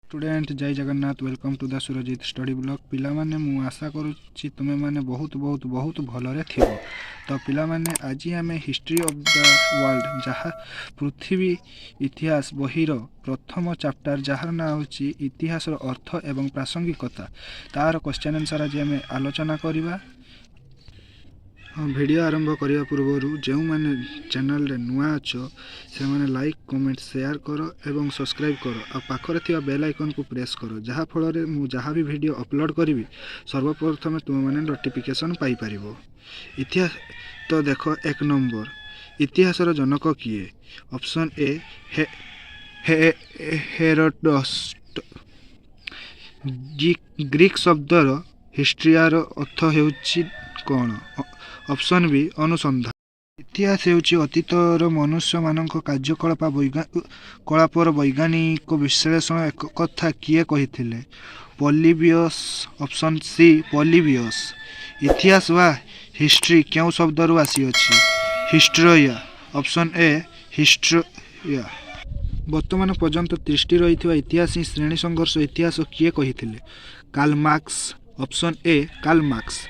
Student जय Jagannath welcome to the Surjit study blog पिला माने मु आशा करुच्ची तुमे माने बहुत बहुत बहुत भलरे थिबो। तो पिला माने आज आम हिस्ट्री ऑफ द वर्ल्ड जहाँ पृथ्वी इतिहास बहिर प्रथम चैप्टर जार ना होची इतिहास अर्थ एवं प्रासंगिकता तार क्वेश्चन आंसर आज आम आलोचना करवा। वीडियो आरंभ करने पूर्व जो मैंने चैनल रे नुआ अच्छो से मैंने लाइक कमेंट शेयर करो एवं सब्सक्राइब करो आ पाखरे थिबा बेल आइकन को प्रेस करो जहाँ फल मु जहाँ भी वीडियो अपलोड करी सर्वप्रथम तुम मैंने नोटिफिकेशन पाई परिबो। इतिहास तो देखो एक नंबर इतिहास जनक किए ऑप्शन ए हेरोडोटस ग्रीक शब्दर हिस्ट्रियार अर्थ हेउची कौन ऑप्शन बी अनुसंधान। इतिहास हेउची अतीतर मनुष्य मानक कार्यकलाप कलापर वैज्ञानिक विश्लेषण एक कथा किए कहिथिले पॉलीबियस ऑप्शन सी पॉलीबियस। इतिहास वा हिस्ट्री क्यों शब्दरू आसी अछि हिस्ट्रिया ऑप्शन ए हिस्ट्रिया। वर्तमान पर्यंत 30 रही इतिहास ही श्रेणी संघर्ष इतिहास किए कहिथिले Karl Marx option A Karl Marx.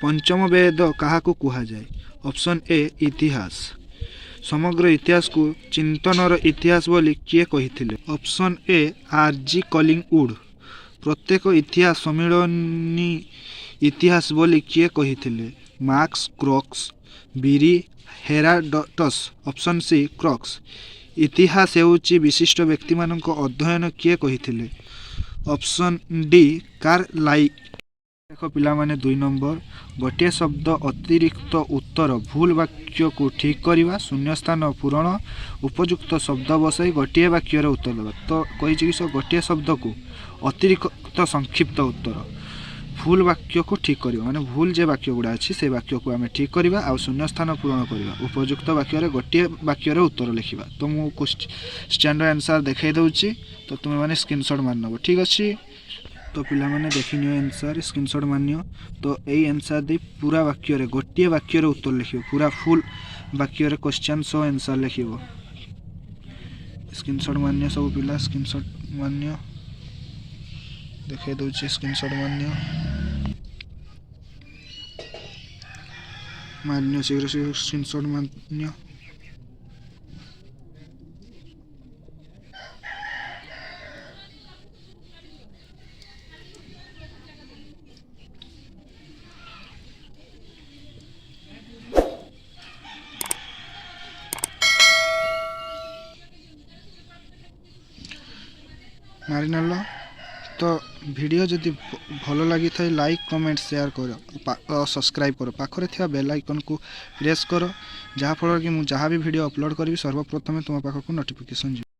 पंचम वेद क्या कह जाए ऑप्शन ए इतिहास। समग्र इतिहास को चिंतनर इतिहास बोली किए कहिथिले ऑप्शन ए आरजी कलिंगवुड। प्रत्येक इतिहास सम्मिलनी इतिहास बोली किए कहिथिले मार्क्स क्रॉक्स बीरी हेरोडोटस ऑप्शन सी क्रॉक्स। इतिहास हेउची विशिष्ट व्यक्ति मानक अध्ययन किए कहिथिले ऑप्शन डी कार्लाइल। देख पिला माने 2 नंबर गोटे शब्द अतिरिक्त उत्तर भूल वाक्य को ठीक करवा शून्य स्थान पूरण उपयुक्त शब्द बसाई गोटे वाक्य उत्तर देवा। तो कही गोटे शब्द को अतिरिक्त संक्षिप्त उत्तर भूल वाक्य को ठीक करवा माने भूल जे वाक्य गुड़ा अच्छी से वाक्य को आम ठीक करवा आ शून्य स्थान पूरण करवा उपयुक्त वाक्य गोटे वाक्य उत्तर लिखा। तो मु क्वेश्चन आंसर देखाई दूची तो तुम मैंने स्क्रीनशॉट मार नब ठीक अच्छे। तो पिला माने देखि नियो आंसर स्क्रीनशॉट मानियो। तो यही आंसर दे पूरा वाक्य रे गोटे वाक्य उत्तर लिखियो पूरा फुल वाक्य रे क्वेश्चन सो आंसर लिखियो स्क्रीनशॉट मानियो सब पिला स्क्रीनशॉट मानियो देखे दउछि स्क्रीनशॉट मानियो मानियो शीघ्र शीघ्र स्क्रीनशॉट मानियो। मारी नाल तो वीडियो जदि भल लगी था लाइक कमेंट शेयर करो सब्सक्राइब करो पाखरे थिबा बेल आइकन को प्रेस करो जहाँ फल कि मु जहाँ भी वीडियो अपलोड करी सर्वप्रथम तुम पाखक नोटिफिकेशन